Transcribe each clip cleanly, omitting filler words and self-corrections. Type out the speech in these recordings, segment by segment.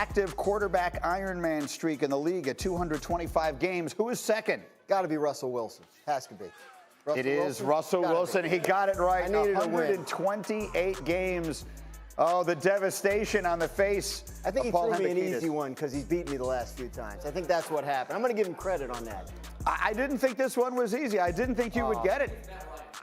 active quarterback Ironman streak in the league at 225 games. Who is second? Got to be Russell Wilson. Has to be. It is Russell Wilson. He got it right. I needed a win. 128 games. Oh, the devastation on the face. I think of he Paul threw me an Hembekides. easy one because he's beat me the last few times. I think that's what happened. I'm going to give him credit on that. I didn't think this one was easy. I didn't think you would get it.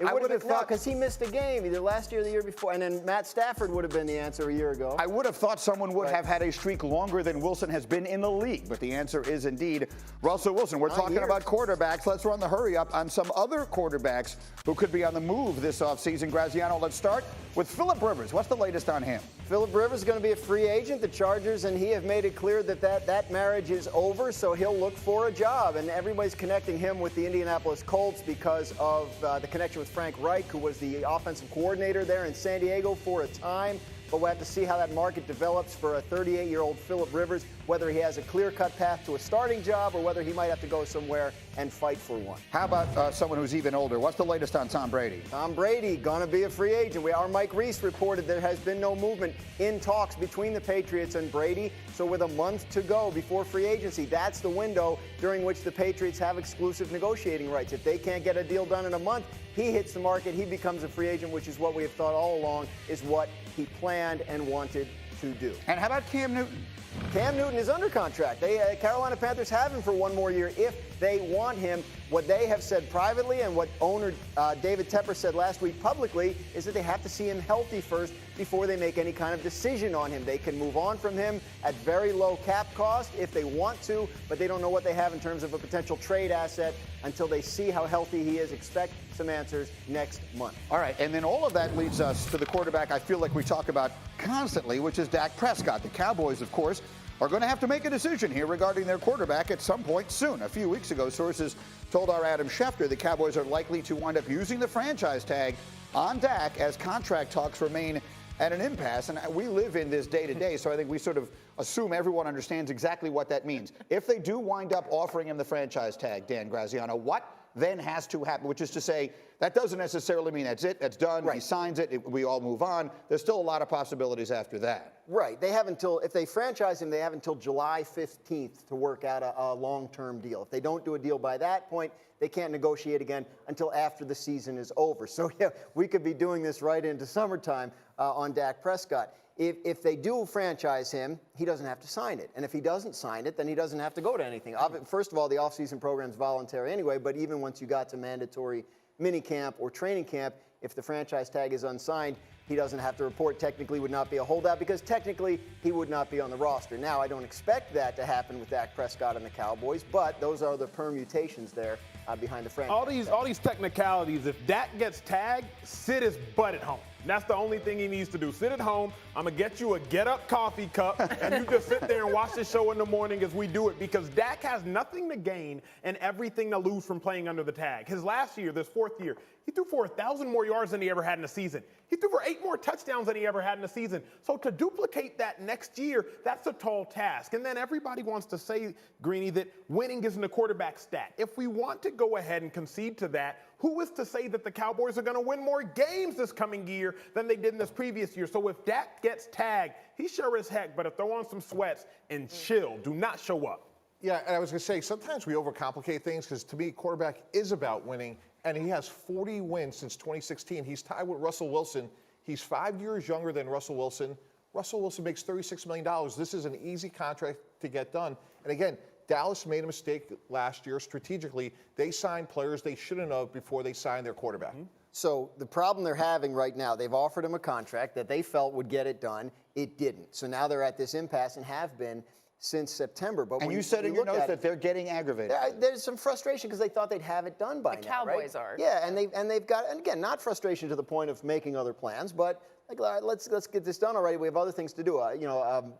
I would have thought, because he missed a game either last year or the year before, and then Matt Stafford would have been the answer a year ago. I would have thought someone would have had a streak longer than Wilson has been in the league, but the answer is indeed Russell Wilson. We're talking about quarterbacks. Let's run the hurry up on some other quarterbacks who could be on the move this offseason. Graziano, let's start with Philip Rivers. What's the latest on him? Philip Rivers is going to be a free agent. The Chargers and he have made it clear that marriage is over, so he'll look for a job. And everybody's connecting him with the Indianapolis Colts because of the connection with Frank Reich, who was the offensive coordinator there in San Diego for a time. But we'll have to see how that market develops for a 38-year-old Philip Rivers, whether he has a clear-cut path to a starting job or whether he might have to go somewhere and fight for one. How about someone who's even older? What's the latest on Tom Brady? Tom Brady, going to be a free agent. Our Mike Reese reported there has been no movement in talks between the Patriots and Brady. So with a month to go before free agency, that's the window during which the Patriots have exclusive negotiating rights. If they can't get a deal done in a month, he hits the market, he becomes a free agent, which is what we have thought all along is what he planned and wanted to do. And how about Cam Newton? Cam Newton is under contract. Carolina Panthers have him for one more year if they want him. What they have said privately and what owner David Tepper said last week publicly is that they have to see him healthy first before they make any kind of decision on him. They can move on from him at very low cap cost if they want to, but they don't know what they have in terms of a potential trade asset until they see how healthy he is. Expect some answers next month. All right, and then all of that leads us to the quarterback I feel like we talk about constantly, which is Dak Prescott. The Cowboys, of course, are going to have to make a decision here regarding their quarterback at some point soon. A few weeks ago, sources told our Adam Schefter the Cowboys are likely to wind up using the franchise tag on Dak as contract talks remain at an impasse. And we live in this day to day, so I think we sort of assume everyone understands exactly what that means. If they do wind up offering him the franchise tag, Dan Graziano, what then has to happen? Which is to say, that doesn't necessarily mean that's it, that's done, He signs it, we all move on. There's still a lot of possibilities after that. Right. They have until, if they franchise him, they have until July 15th to work out a long-term deal. If they don't do a deal by that point, they can't negotiate again until after the season is over. So, yeah, we could be doing this right into summertime on Dak Prescott. If they do franchise him, he doesn't have to sign it. And if he doesn't sign it, then he doesn't have to go to anything. First of all, the offseason program is voluntary anyway, but even once you got to mandatory minicamp or training camp, if the franchise tag is unsigned, he doesn't have to report. Technically would not be a holdout because technically he would not be on the roster. Now, I don't expect that to happen with Dak Prescott and the Cowboys, but those are the permutations there behind the franchise. All these technicalities, if Dak gets tagged, sit his butt at home. That's the only thing he needs to do. Sit at home. I'm going to get you a get-up coffee cup, and you just sit there and watch the show in the morning as we do it, because Dak has nothing to gain and everything to lose from playing under the tag. His last year, this fourth year, he threw for 1,000 more yards than he ever had in a season. He threw for 8 more touchdowns than he ever had in a season. So to duplicate that next year, that's a tall task. And then everybody wants to say, Greeny, that winning isn't a quarterback stat. If we want to go ahead and concede to that, who is to say that the Cowboys are going to win more games this coming year than they did in this previous year? So if Dak gets tagged, he sure as heck better throw on some sweats and chill. Do not show up. Yeah, and I was going to say, sometimes we overcomplicate things because, to me, quarterback is about winning, and he has 40 wins since 2016. He's tied with Russell Wilson. He's 5 years younger than Russell Wilson. Russell Wilson makes $36 million. This is an easy contract to get done. And again, Dallas made a mistake last year strategically. They signed players they shouldn't have before they signed their quarterback. So the problem they're having right now, they've offered him a contract that they felt would get it done. It didn't. So now they're at this impasse and have been since September. But and you said in your notes that they're getting aggravated. There's some frustration because they thought they'd have it done by now. The Cowboys are. Yeah, and they've got, and again, not frustration to the point of making other plans, but like, all right, let's get this done already. We have other things to do.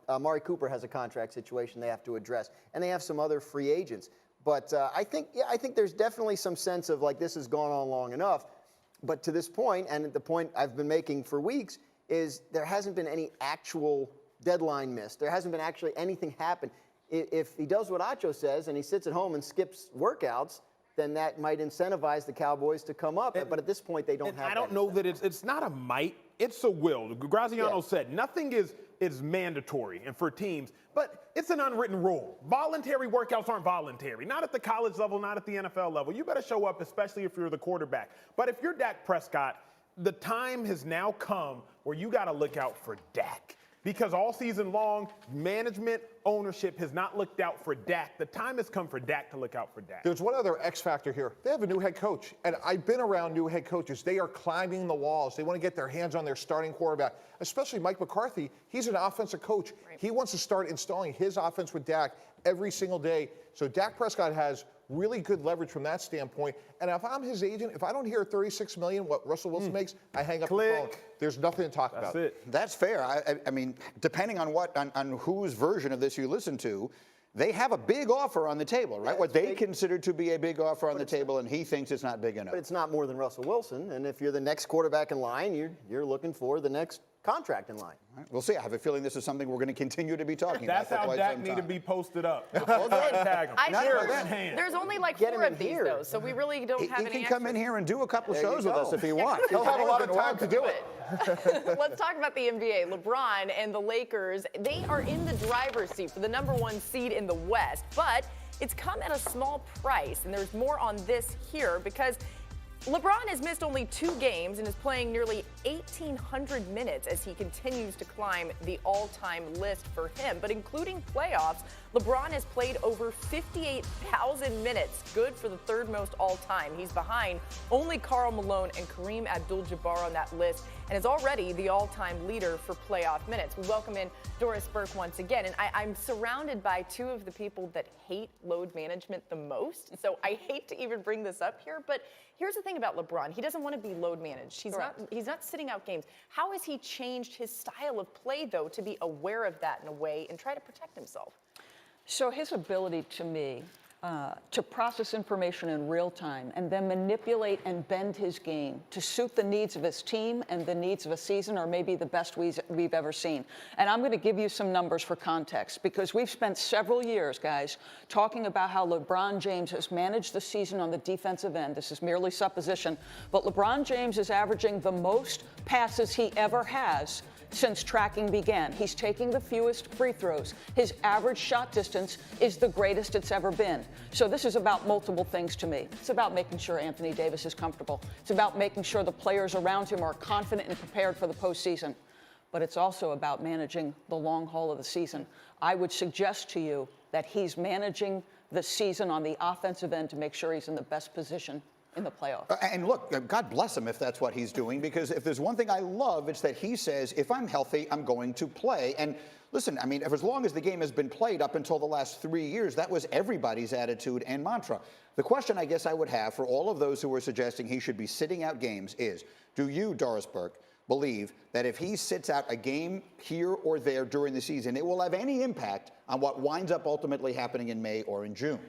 Amari Cooper has a contract situation they have to address, and they have some other free agents. But I think there's definitely some sense of like this has gone on long enough. But to this point, and the point I've been making for weeks, is there hasn't been any actual deadline missed. There hasn't been actually anything happen. If he does what Acho says and he sits at home and skips workouts, then that might incentivize the Cowboys to come up. But at this point, they don't have that. I don't know that it's not a might. It's a will. Graziano said nothing is is mandatory and for teams, but it's an unwritten rule. Voluntary workouts aren't voluntary, not at the college level, not at the NFL level. You better show up, especially if you're the quarterback. But if you're Dak Prescott, the time has now come where you got to look out for Dak. Because all season long, management, ownership has not looked out for Dak. The time has come for Dak to look out for Dak. There's one other X factor here. They have a new head coach, and I've been around new head coaches. They are climbing the walls. They want to get their hands on their starting quarterback, especially Mike McCarthy. He's an offensive coach. Right. He wants to start installing his offense with Dak every single day. So Dak Prescott has really good leverage from that standpoint. And if I'm his agent, if I don't hear $36 million, what Russell Wilson makes, I hang up the phone. There's nothing to talk about. That's it. That's fair. I mean, depending on on whose version of this you listen to, they have a big offer on the table, right? What they consider to be a big offer on the table, and he thinks it's not big enough. But it's not more than Russell Wilson. And if you're the next quarterback in line, you're looking for the next contract in line. Right, we'll see. I have a feeling this is something we're going to continue to be talking about. That's how Dak need to be posted up. Tag him. There's only like 4 of these, though, so we really don't have any. He can come in here and do a couple shows with us if he wants. He'll have a lot of time to do it. Let's talk about the NBA. LeBron and the Lakers, they are in the driver's seat for the #1 seed in the West, but it's come at a small price, and there's more on this here because LeBron has missed only 2 games and is playing nearly 1,800 minutes as he continues to climb the all-time list for him. But including playoffs, LeBron has played over 58,000 minutes, good for the 3rd most all-time. He's behind only Karl Malone and Kareem Abdul-Jabbar on that list and is already the all-time leader for playoff minutes. We welcome in Doris Burke once again, and I'm surrounded by 2 of the people that hate load management the most, so I hate to even bring this up here, but here's the thing about LeBron. He doesn't want to be load managed. He's not sitting out games. How has he changed his style of play, though, to be aware of that in a way and try to protect himself? So his ability to me to process information in real time and then manipulate and bend his game to suit the needs of his team and the needs of a season are maybe the best we've ever seen. And I'm going to give you some numbers for context because we've spent several years, guys, talking about how LeBron James has managed the season on the defensive end. This is merely supposition, but LeBron James is averaging the most passes he ever has since tracking began. He's taking the fewest free throws. His average shot distance is the greatest it's ever been. So this is about multiple things to me. It's about making sure Anthony Davis is comfortable. It's about making sure the players around him are confident and prepared for the postseason. But it's also about managing the long haul of the season. I would suggest to you that he's managing the season on the offensive end to make sure he's in the best position in the playoffs. And look, God bless him if that's what he's doing, because if there's one thing I love, it's that he says, if I'm healthy, I'm going to play. And listen, I mean, as long as the game has been played up until the last 3 years, that was everybody's attitude and mantra. The question I guess I would have for all of those who are suggesting he should be sitting out games is, do you, Doris Burke, believe that if he sits out a game here or there during the season, it will have any impact on what winds up ultimately happening in May or in June?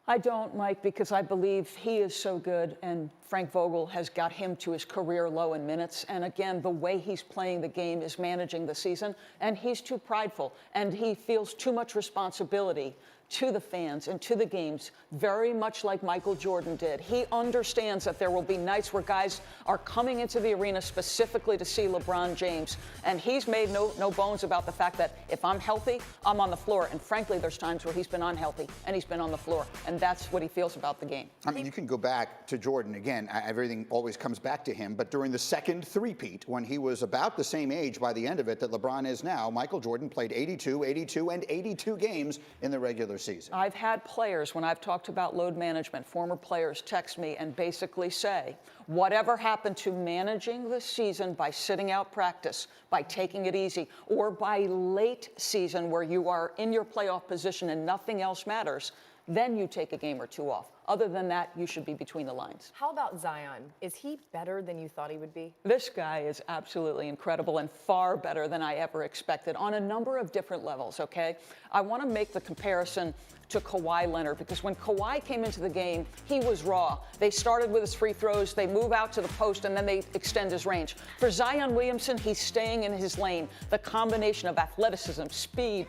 I don't, Mike, because I believe he is so good, and Frank Vogel has got him to his career low in minutes. And again, the way he's playing the game is managing the season, and he's too prideful, and he feels too much responsibility to the fans and to the games, very much like Michael Jordan did. He understands that there will be nights where guys are coming into the arena specifically to see LeBron James, and he's made no bones about the fact that if I'm healthy, I'm on the floor. And frankly, there's times where he's been unhealthy and he's been on the floor, and that's what he feels about the game. I mean, you can go back to Jordan again. Everything always comes back to him. But during the second three-peat, when he was about the same age by the end of it that LeBron is now, Michael Jordan played 82, 82, and 82 games in the regular season. I've had players, when I've talked about load management, former players text me and basically say, whatever happened to managing the season by sitting out practice, by taking it easy, or by late season where you are in your playoff position and nothing else matters, then you take a game or 2 off. Other than that, you should be between the lines. How about Zion? Is he better than you thought he would be? This guy is absolutely incredible and far better than I ever expected on a number of different levels, okay? I want to make the comparison to Kawhi Leonard, because when Kawhi came into the game, he was raw. They started with his free throws, they move out to the post, and then they extend his range. For Zion Williamson, he's staying in his lane. The combination of athleticism, speed,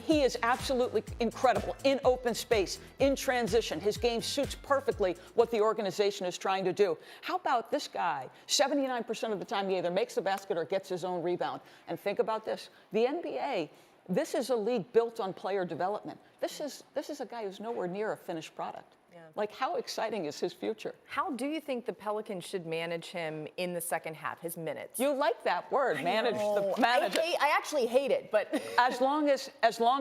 he is absolutely incredible in open space, in transition. His game suits perfectly what the organization is trying to do. How about this guy? 79% of the time, he either makes the basket or gets his own rebound. And think about this. The NBA, this is a league built on player development. This is a guy who's nowhere near a finished product. Yeah. Like, how exciting is his future? How do you think the Pelicans should manage him in the second half, his minutes? You like that word, manage. I actually hate it, but As long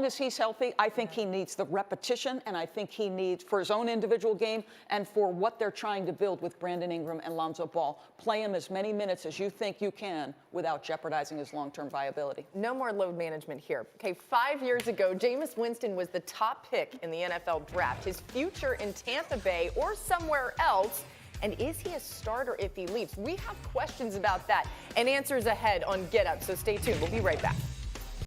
as he's healthy, I think he needs the repetition, and I think he needs, for his own individual game and for what they're trying to build with Brandon Ingram and Lonzo Ball, play him as many minutes as you think you can without jeopardizing his long-term viability. no more load management here. Okay, 5 years ago, Jameis Winston was the top pick in the NFL draft. His future in Tampa Bay or somewhere else, and is he a starter if he leaves? We have questions about that and answers ahead on Get Up, so stay tuned. We'll be right back.